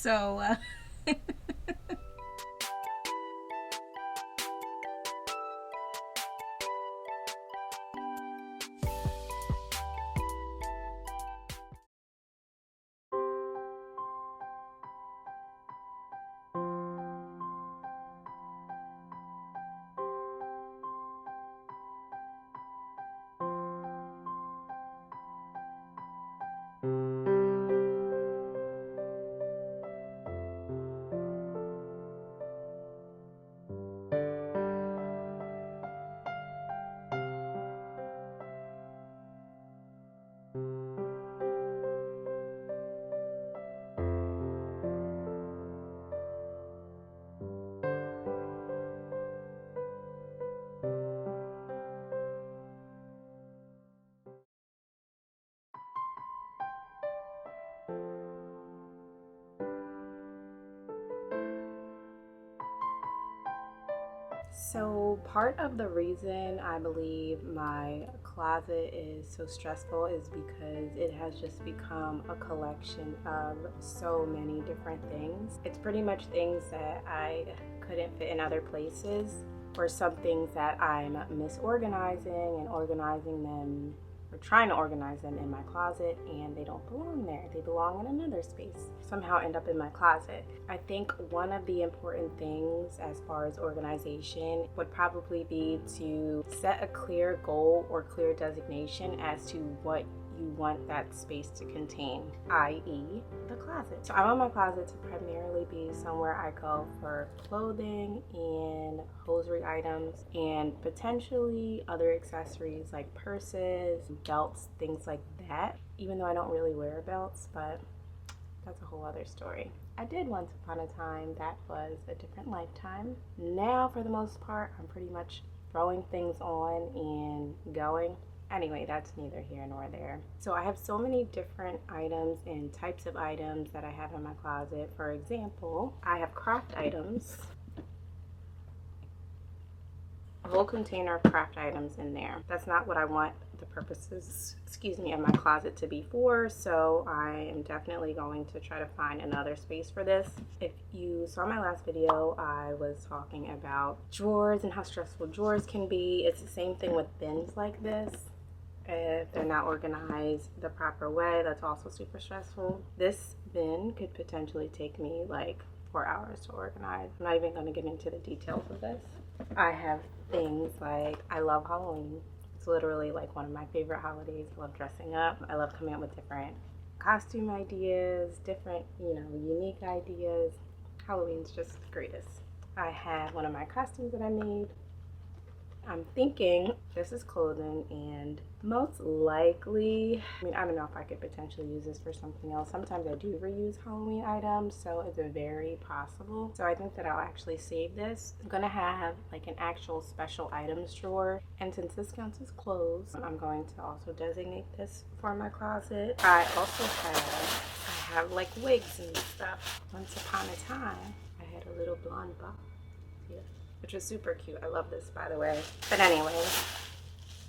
So, So part of the reason I believe my closet is so stressful is because it has just become a collection of so many different things. It's pretty much things that I couldn't fit in other places, or some things that I'm misorganizing and organizing them, or trying to organize them in my closet, and they don't belong there. They belong in another space. Somehow end up in my closet. I think one of the important things as far as organization would probably be to set a clear goal or clear designation as to what you want that space to contain, i.e. the closet. So I want my closet to primarily be somewhere I go for clothing and hosiery items, and potentially other accessories like purses, belts, things like that, even though I don't really wear belts, but that's a whole other story. I did once upon a time. That was a different lifetime. Now, for the most part, I'm pretty much throwing things on and going. Anyway, that's neither here nor there. So I have so many different items and types of items that I have in my closet. For example, I have craft items. A whole container of craft items in there. That's not what I want the purposes, of my closet to be for, so I am definitely going to try to find another space for this. If you saw my last video, I was talking about drawers and how stressful drawers can be. It's the same thing with bins like this. If they're not organized the proper way, that's also super stressful. This bin could potentially take me like 4 hours to organize. I'm not even going to get into the details of this. I have things like, I love Halloween. It's literally like one of my favorite holidays. I love dressing up. I love coming up with different costume ideas, different, unique ideas. Halloween's just the greatest. I have one of my costumes that I made. I'm thinking this is clothing, and most likely, I don't know if I could potentially use this for something else. Sometimes I do reuse Halloween items, so it's very possible. So I think that I'll actually save this. I'm gonna have like an actual special items drawer, and since this counts as clothes, I'm going to also designate this for my closet. I also have like wigs and stuff. Once upon a time, I had a little blonde bob here, which was super cute. I love this, by the way. But anyway,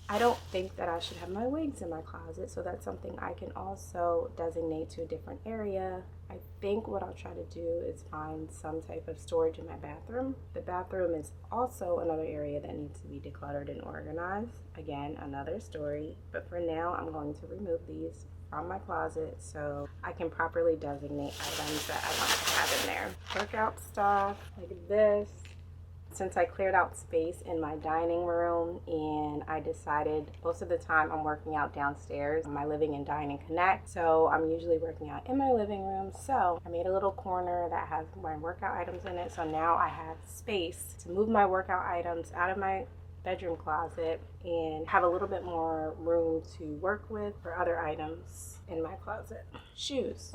I don't think that I should have my wigs in my closet, so that's something I can also designate to a different area. I think what I'll try to do is find some type of storage in my bathroom. The bathroom is also another area that needs to be decluttered and organized. Again, another story. But for now, I'm going to remove these from my closet so I can properly designate items that I want to have in there. Workout stuff like this. Since I cleared out space in my dining room, and I decided most of the time I'm working out downstairs, my living and dining connect, so I'm usually working out in my living room. So I made a little corner that has my workout items in it, so now I have space to move my workout items out of my bedroom closet and have a little bit more room to work with for other items in my closet. Shoes.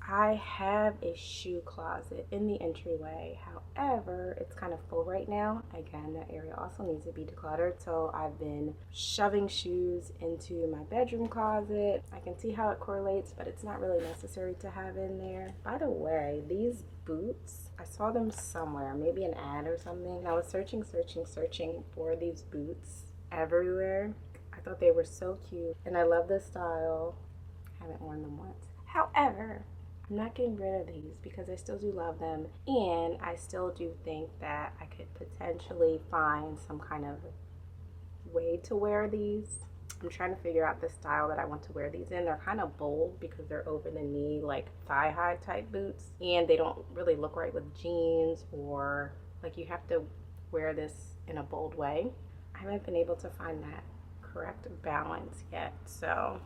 I have a shoe closet in the entryway. However, it's kind of full right now. Again, that area also needs to be decluttered. So I've been shoving shoes into my bedroom closet. I can see how it correlates, but it's not really necessary to have in there. By the way, these boots, I saw them somewhere, maybe an ad or something. I was searching for these boots everywhere. I thought they were so cute, and I love the style. I haven't worn them once. However, I'm not getting rid of these because I still do love them, and I still do think that I could potentially find some kind of way to wear these. I'm trying to figure out the style that I want to wear these in. They're kind of bold because they're over the knee, like thigh high type boots, and they don't really look right with jeans, or like you have to wear this in a bold way. I haven't been able to find that correct balance yet, so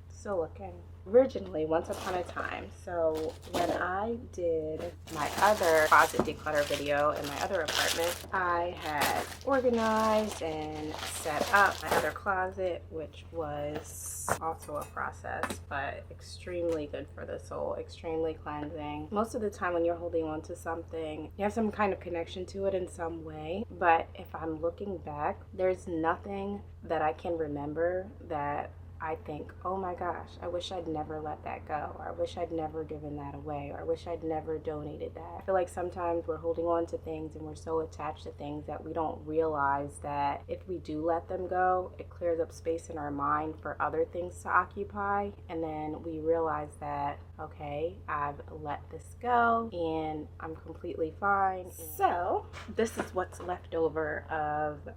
still looking. Originally, once upon a time, so when I did my other closet declutter video in my other apartment, I had organized and set up my other closet, which was also a process, but extremely good for the soul, extremely cleansing. Most of the time when you're holding on to something, you have some kind of connection to it in some way, but if I'm looking back, there's nothing that I can remember that I think, oh my gosh, I wish I'd never let that go, or I wish I'd never given that away, or I wish I'd never donated that. I feel like sometimes we're holding on to things and we're so attached to things that we don't realize that if we do let them go, it clears up space in our mind for other things to occupy, and then we realize that, okay, I've let this go and I'm completely fine. So this is what's left over of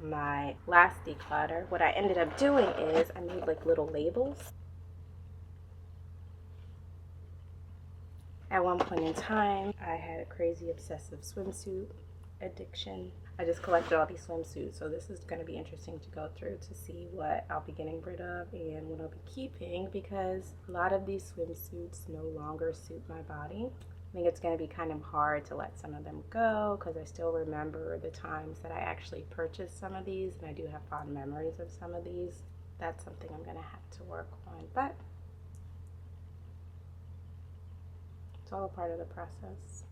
my last declutter. What I ended up doing is I made like little labels. At one point in time, I had a crazy obsessive swimsuit addiction. I just collected all these swimsuits, so this is going to be interesting to go through to see what I'll be getting rid of and what I'll be keeping, because a lot of these swimsuits no longer suit my body. I think it's going to be kind of hard to let some of them go because I still remember the times that I actually purchased some of these, and I do have fond memories of some of these. That's something I'm going to have to work on, but it's all a part of the process.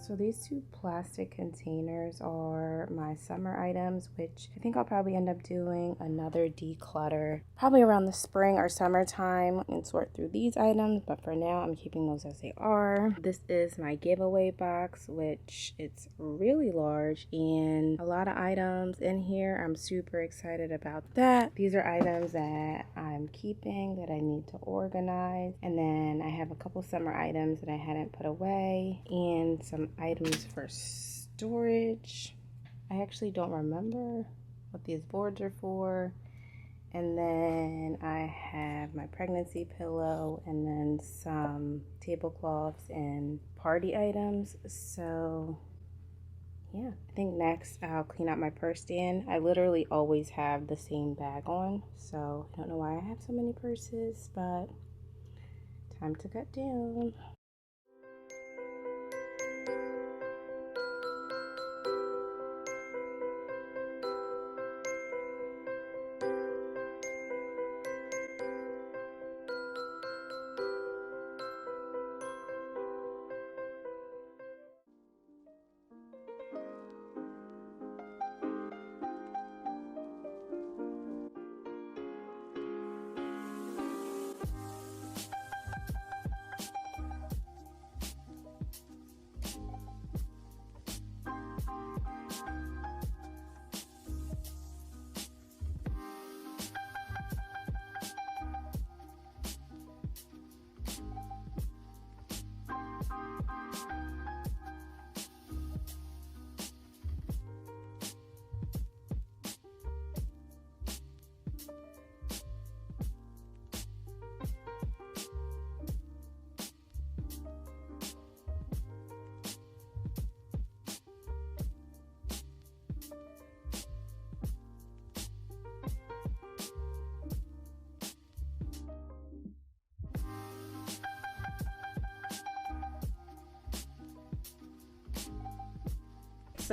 So these two plastic containers are my summer items, which I think I'll probably end up doing another declutter probably around the spring or summertime and sort through these items, but for now I'm keeping those as they are. This is my giveaway box, which it's really large and a lot of items in here. I'm super excited about that. These are items that I'm keeping that I need to organize, and then I have a couple summer items that I hadn't put away and some items for storage. I actually don't remember what these boards are for. And then I have my pregnancy pillow and then some tablecloths and party items. So yeah, I think next I'll clean out my purse stand. I literally always have the same bag on, so I don't know why I have so many purses, but time to cut down.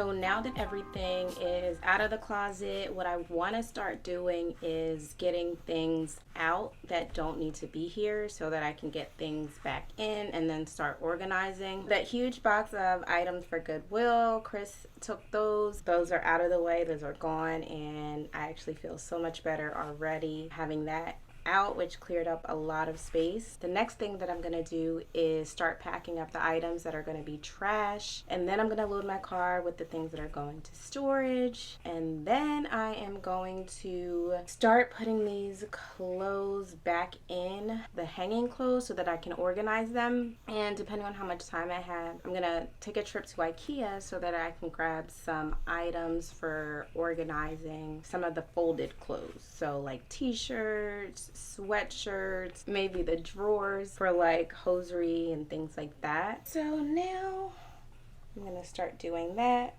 So now that everything is out of the closet, what I want to start doing is getting things out that don't need to be here so that I can get things back in and then start organizing. That huge box of items for Goodwill, Chris took those. Those are out of the way. Those are gone, and I actually feel so much better already having that out, which cleared up a lot of space. The next thing that I'm gonna do is start packing up the items that are gonna be trash, and then I'm gonna load my car with the things that are going to storage, and then I am going to start putting these clothes back in the hanging clothes so that I can organize them. And depending on how much time I have, I'm gonna take a trip to IKEA so that I can grab some items for organizing some of the folded clothes, so like t-shirts, sweatshirts, maybe the drawers for like hosiery and things like that. So now I'm gonna start doing that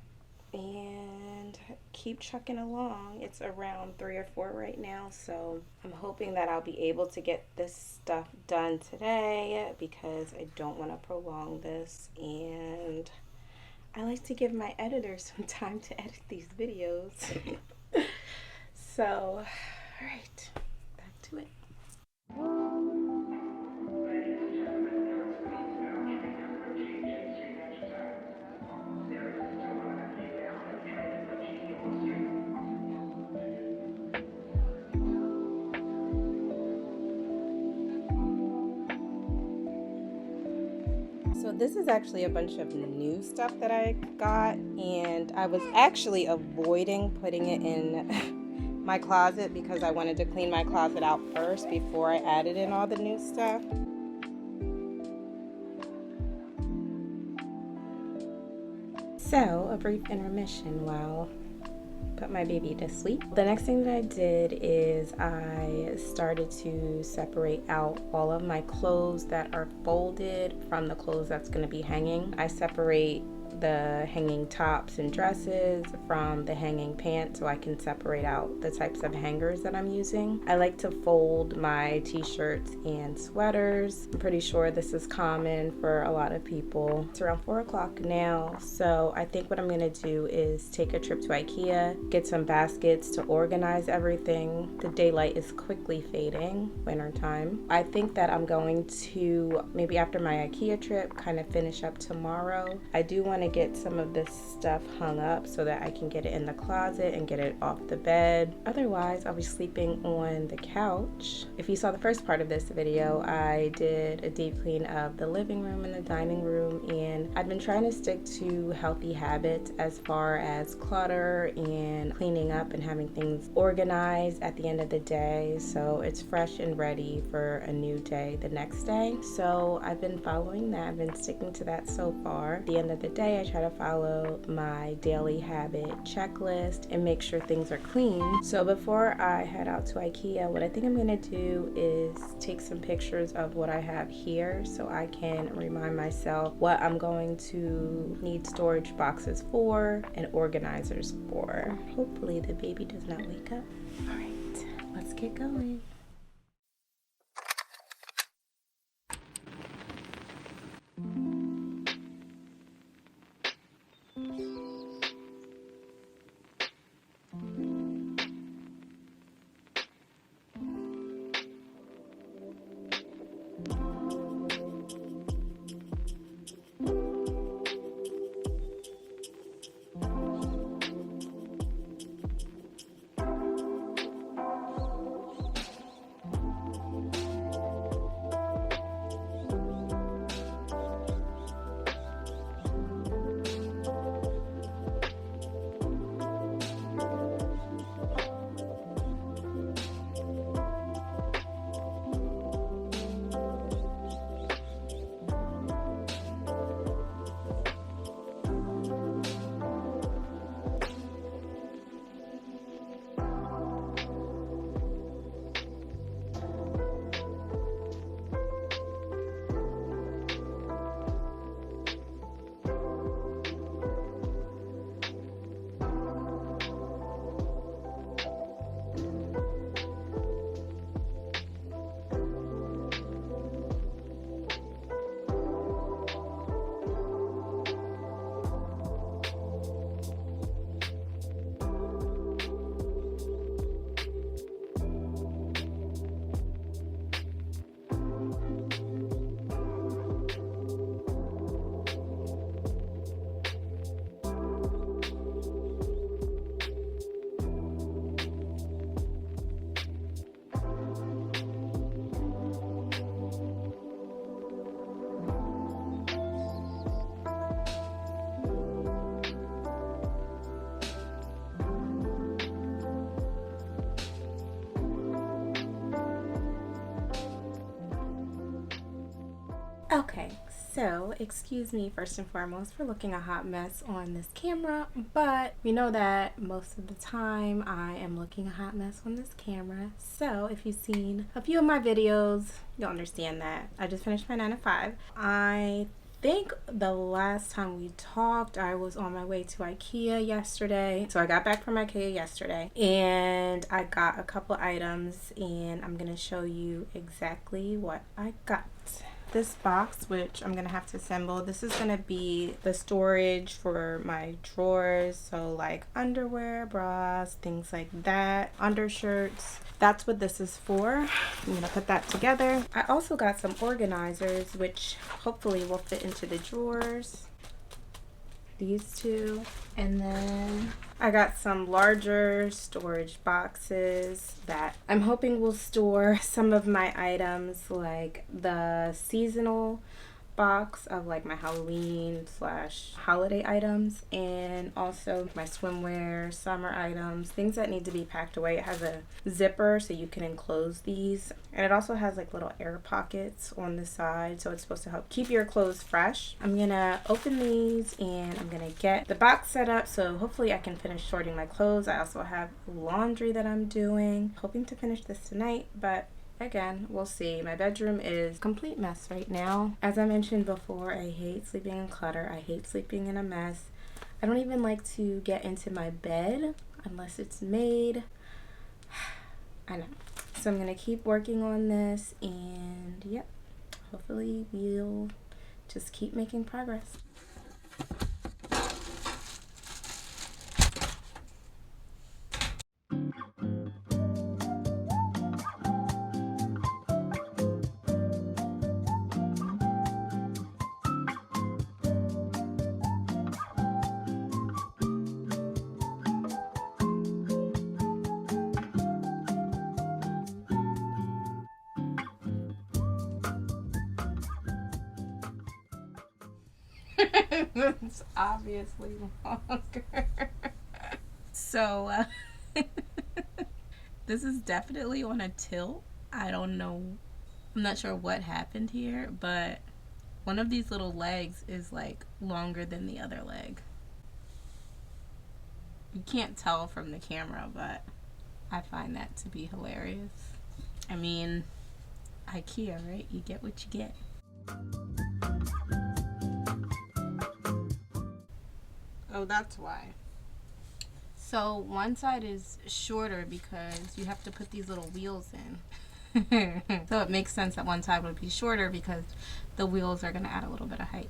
and keep trucking along. It's around 3 or 4 right now, so I'm hoping that I'll be able to get this stuff done today because I don't want to prolong this, and I like to give my editor some time to edit these videos. So, all right, back to it. So this is actually a bunch of new stuff that I got, and I was actually avoiding putting it in my closet because I wanted to clean my closet out first before I added in all the new stuff. So a brief intermission while put my baby to sleep. The next thing that I did is I started to separate out all of my clothes that are folded from the clothes that's going to be hanging. I separate the hanging tops and dresses from the hanging pants so I can separate out the types of hangers that I'm using. I like to fold my t-shirts and sweaters. I'm pretty sure this is common for a lot of people. It's around 4 o'clock now, so I think what I'm gonna do is take a trip to IKEA, get some baskets to organize everything. The daylight is quickly fading, winter time. I think that I'm going to, maybe after my IKEA trip, kind of finish up tomorrow. I do want to get some of this stuff hung up so that I can get it in the closet and get it off the bed. Otherwise, I'll be sleeping on the couch. If you saw the first part of this video, I did a deep clean of the living room and the dining room, and I've been trying to stick to healthy habits as far as clutter and cleaning up and having things organized at the end of the day so it's fresh and ready for a new day the next day. So I've been following that. I've been sticking to that so far. At the end of the day, I try to follow my daily habit checklist and make sure things are clean. So before I head out to IKEA, what I think I'm gonna do is take some pictures of what I have here so I can remind myself what I'm going to need storage boxes for and organizers for. Hopefully the baby does not wake up. All right, let's get going. Okay, so excuse me first and foremost for looking a hot mess on this camera, but we know that most of the time I am looking a hot mess on this camera. So if you've seen a few of my videos, you'll understand that. I just finished my 9 to 5. I think the last time we talked, I was on my way to IKEA yesterday. So I got back from IKEA yesterday and I got a couple items, and I'm gonna show you exactly what I got. This box, which I'm gonna have to assemble, this is gonna be the storage for my drawers, so like underwear, bras, things like that, undershirts. That's what this is for. I'm gonna put that together. I also got some organizers, which hopefully will fit into the drawers. These two. And then I got some larger storage boxes that I'm hoping will store some of my items, like the seasonal box of like my Halloween / holiday items, and also my swimwear, summer items, things that need to be packed away. It has a zipper so you can enclose these, and it also has like little air pockets on the side, so it's supposed to help keep your clothes fresh. I'm gonna open these and I'm gonna get the box set up, so hopefully I can finish sorting my clothes. I also have laundry that I'm doing, hoping to finish this tonight, but again, we'll see. My bedroom is a complete mess right now. As I mentioned before, I hate sleeping in clutter. I hate sleeping in a mess. I don't even like to get into my bed unless it's made. I know. So I'm going to keep working on this, and yep, hopefully we'll just keep making progress. It's obviously longer. So, this is definitely on a tilt. I don't know. I'm not sure what happened here, but one of these little legs is like longer than the other leg. You can't tell from the camera, but I find that to be hilarious. I mean, IKEA, right? You get what you get. Oh, that's why. So one side is shorter because you have to put these little wheels in. So it makes sense that one side would be shorter because the wheels are going to add a little bit of height.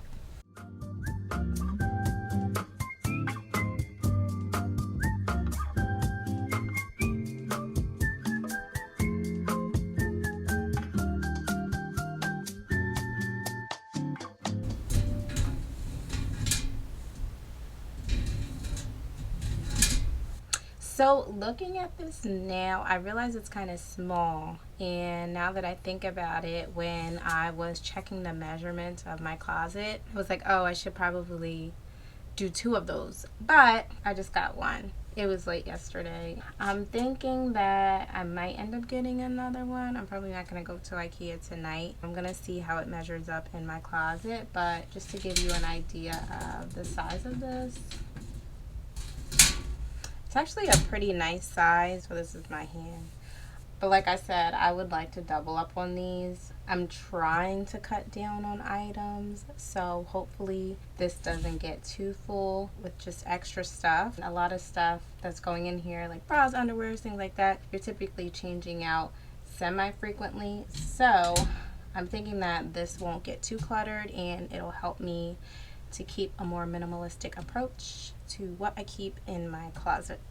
So looking at this now, I realize it's kind of small, and now that I think about it, when I was checking the measurements of my closet, I was like, oh, I should probably do 2 of those, but I just got 1. It was late yesterday. I'm thinking that I might end up getting another one. I'm probably not going to go to IKEA tonight. I'm going to see how it measures up in my closet, but just to give you an idea of the size of this, it's actually a pretty nice size. So this is my hand. But like I said, I would like to double up on these. I'm trying to cut down on items, so hopefully this doesn't get too full with just extra stuff. A lot of stuff that's going in here, like bras, underwear, things like that, you're typically changing out semi-frequently. So I'm thinking that this won't get too cluttered, and it'll help me to keep a more minimalistic approach to what I keep in my closet.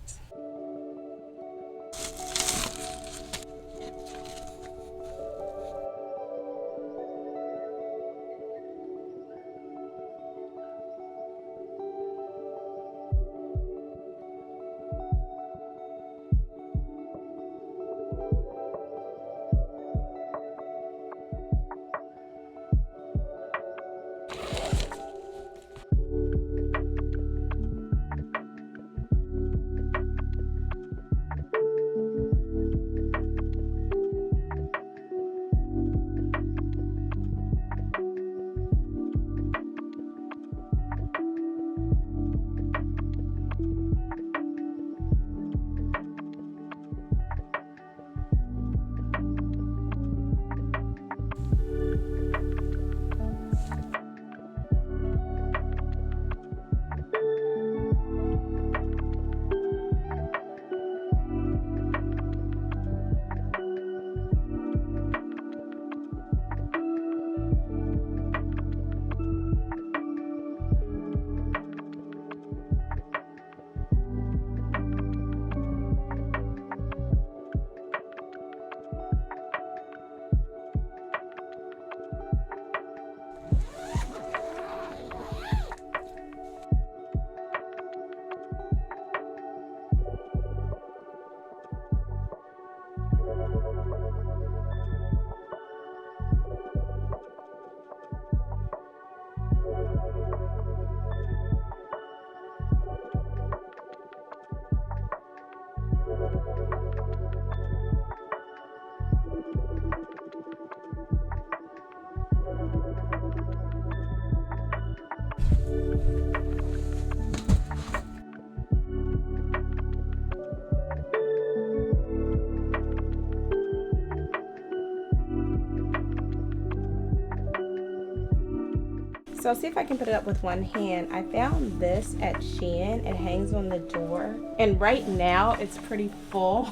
So I'll see if I can put it up with one hand. I found this at Shein. It hangs on the door. And right now it's pretty full.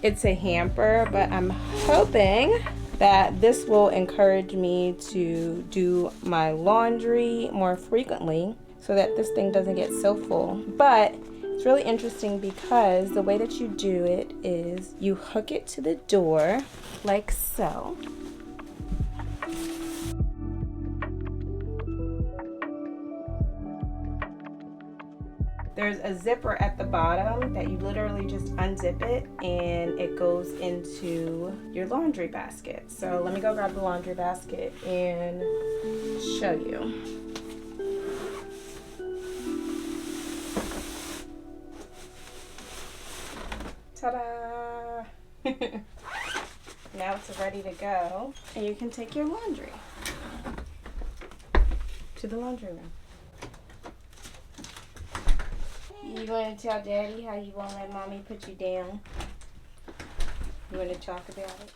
It's a hamper, but I'm hoping that this will encourage me to do my laundry more frequently so that this thing doesn't get so full. But it's really interesting because the way that you do it is you hook it to the door like so. There's a zipper at the bottom that you literally just unzip it and it goes into your laundry basket. So let me go grab the laundry basket and show you. Ta-da! Now it's ready to go and you can take your laundry to the laundry room. You want to tell Daddy how you won't let Mommy put you down? You want to talk about it?